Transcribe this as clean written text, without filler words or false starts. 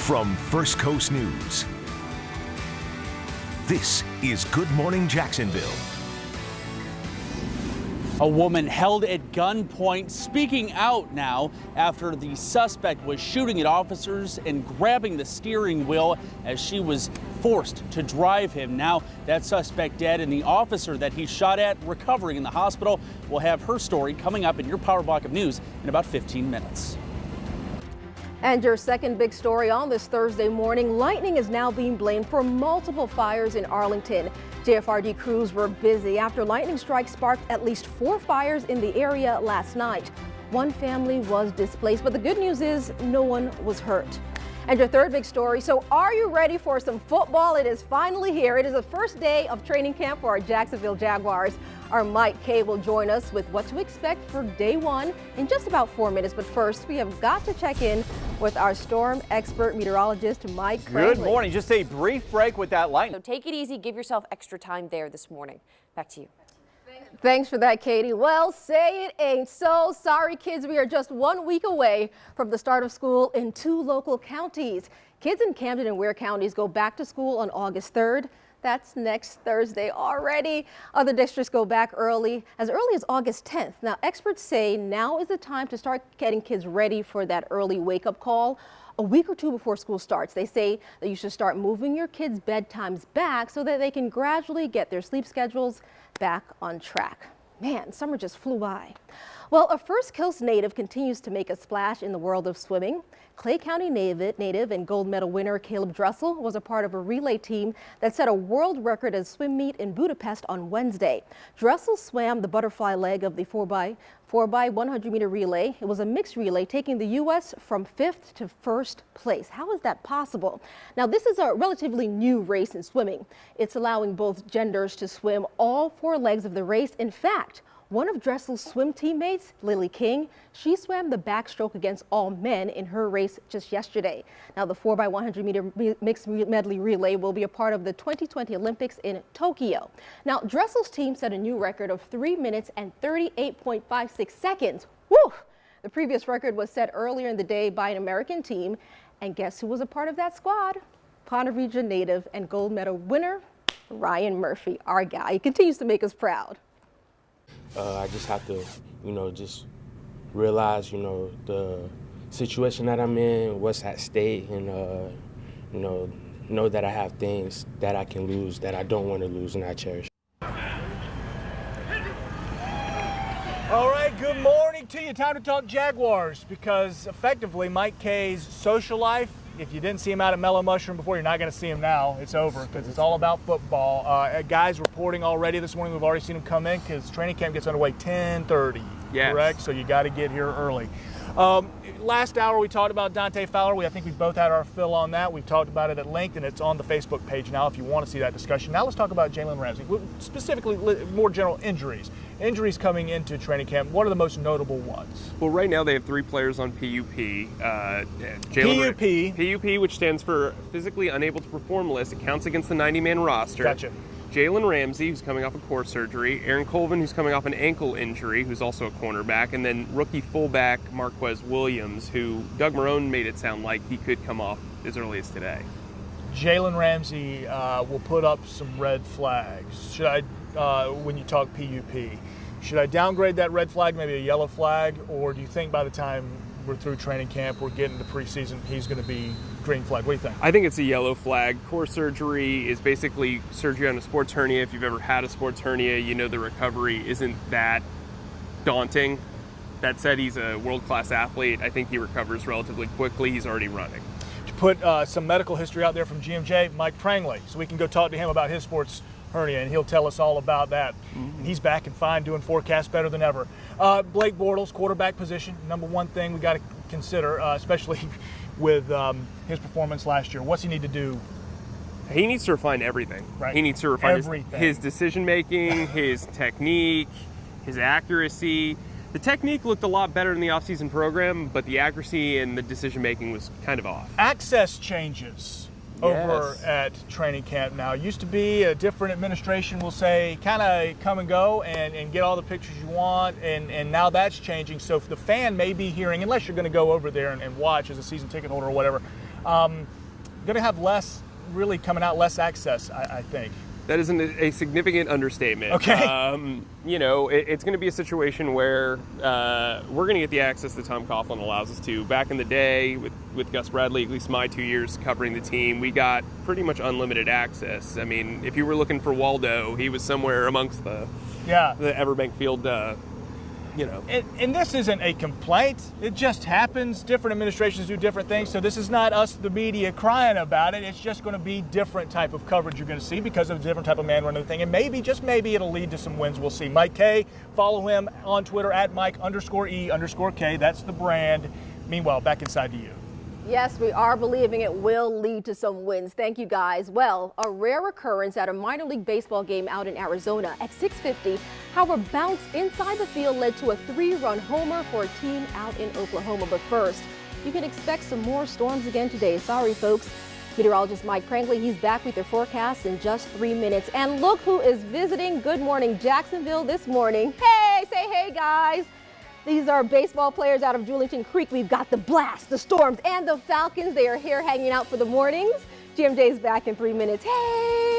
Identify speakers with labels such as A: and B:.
A: From First Coast News, this is Good Morning Jacksonville.
B: A woman held at gunpoint speaking out now after the suspect was shooting at officers and grabbing the steering wheel as she was forced to drive him. Now that suspect dead and the officer that he shot at recovering in the hospital. We'll have her story coming up in your Power Block of News in about 15 minutes.
C: And your second big story on this Thursday morning, lightning is now being blamed for multiple fires in Arlington. JFRD crews were busy after lightning strikes sparked at least 4 fires in the area last night. One family was displaced, but the good news is no one was hurt. And your third big story, so are you ready for some football? It is finally here. It is the first day of training camp for our Jacksonville Jaguars. Our Mike Kay will join us with what to expect for day one in just about 4 minutes. But first, we have got to check in with our storm expert meteorologist, Mike Cranley.
D: Good morning. Just a brief break with that lightning.
E: So take it easy. Give yourself extra time there this morning. Back to you.
C: Thanks for that, Katie. Well, say it ain't so. Sorry, kids, we are just 1 week away from the start of school in 2 local counties. Kids in Camden and Ware counties go back to school on August 3rd. That's next Thursday already. Other districts go back as early as August 10th. Now, experts say now is the time to start getting kids ready for that early wake-up call. A week or 2 before school starts, they say that you should start moving your kids' bedtimes back so that they can gradually get their sleep schedules back on track. Man, summer just flew by. Well, a First Coast native continues to make a splash in the world of swimming. Clay County native and gold medal winner Caleb Dressel was a part of a relay team that set a world record at a swim meet in Budapest on Wednesday. Dressel swam the butterfly leg of the 4x100 meter relay. It was a mixed relay, taking the U.S. from 5th to 1st place. How is that possible? Now, this is a relatively new race in swimming. It's allowing both genders to swim all 4 legs of the race. In fact, one of Dressel's swim teammates, Lily King, she swam the backstroke against all men in her race just yesterday. Now, the 4x100 meter mixed medley relay will be a part of the 2020 Olympics in Tokyo. Now, Dressel's team set a new record of 3 minutes and 38.56 seconds. Woo! The previous record was set earlier in the day by an American team. And guess who was a part of that squad? Ponte Vedra native and gold medal winner, Ryan Murphy, our guy. He continues to make us proud.
F: I just have to, just realize, the situation that I'm in, what's at stake, and, know that I have things that I can lose, that I don't want to lose, and I cherish.
D: All right, good morning to you. Time to talk Jaguars, because effectively Mike Kay's social life, if you didn't see him out at Mellow Mushroom before, you're not going to see him now. It's over because it's all about football. Guys reporting already this morning. We've already seen him come in because training camp gets underway 10:30. Yes. Correct? So you got to get here early. Last hour we talked about Dante Fowler. I think we both had our fill on that. We've talked about it at length, and it's on the Facebook page now if you want to see that discussion. Now let's talk about Jalen Ramsey, specifically more general injuries. Injuries coming into training camp. What are the most notable ones?
G: Well, right now they have 3 players on PUP. PUP, which stands for physically unable to perform list. It counts against the 90-man roster.
D: Gotcha.
G: Jalen Ramsey, who's coming off a core surgery. Aaron Colvin, who's coming off an ankle injury, who's also a cornerback. And then rookie fullback Marquez Williams, who Doug Marrone made it sound like he could come off as early as today.
D: Jalen Ramsey will put up some red flags. Should I, when you talk PUP, should I downgrade that red flag, maybe a yellow flag, or do you think by the time we're through training camp, we're getting to preseason, he's going to be green flag? What do you think?
G: I think it's a yellow flag. Core surgery is basically surgery on a sports hernia. If you've ever had a sports hernia, you know the recovery isn't that daunting. That said, he's a world-class athlete. I think he recovers relatively quickly. He's already running.
D: Put some medical history out there from GMJ, Mike Cranley, so we can go talk to him about his sports hernia, and he'll tell us all about that. Mm-hmm. He's back and fine, doing forecasts better than ever. Blake Bortles, quarterback position, number one thing we got to consider, especially with his performance last year. What's he need to do?
G: He needs to refine everything.
D: Right.
G: He needs to refine his decision-making, his technique, his accuracy. The technique looked a lot better in the offseason program, but the accuracy and the decision-making was kind of off.
D: Access changes over at training camp now. It used to be a different administration will say kind of come and go and get all the pictures you want, and now that's changing. So the fan may be hearing, unless you're going to go over there and watch as a season ticket holder or whatever, Going to have less really coming out, less access, I think.
G: That is a significant understatement.
D: Okay.
G: You know, it's going to be a situation where we're going to get the access that Tom Coughlin allows us to. Back in the day with Gus Bradley, at least my 2 years covering the team, we got pretty much unlimited access. I mean, if you were looking for Waldo, he was somewhere amongst the Everbank Field, you know.
D: And this isn't a complaint. It just happens. Different administrations do different things. So this is not us, the media, crying about it. It's just going to be different type of coverage you're going to see because of a different type of man running the thing. And maybe, just maybe, it'll lead to some wins. We'll see. Mike K, follow him on Twitter at Mike_E_K. That's the brand. Meanwhile, back inside to you.
C: Yes, we are believing it will lead to some wins. Thank you, guys. Well, a rare occurrence at a minor league baseball game out in Arizona at 6:50. How a bounce inside the field led to a 3-run homer for a team out in Oklahoma. But first, you can expect some more storms again today. Sorry, folks. Meteorologist Mike Prangley, he's back with your forecast in just 3 minutes. And look who is visiting Good Morning Jacksonville this morning. Hey, say hey, guys. These are baseball players out of Julington Creek. We've got the Blast, the Storms, and the Falcons. They are here hanging out for the mornings. GMJ's back in 3 minutes. Hey!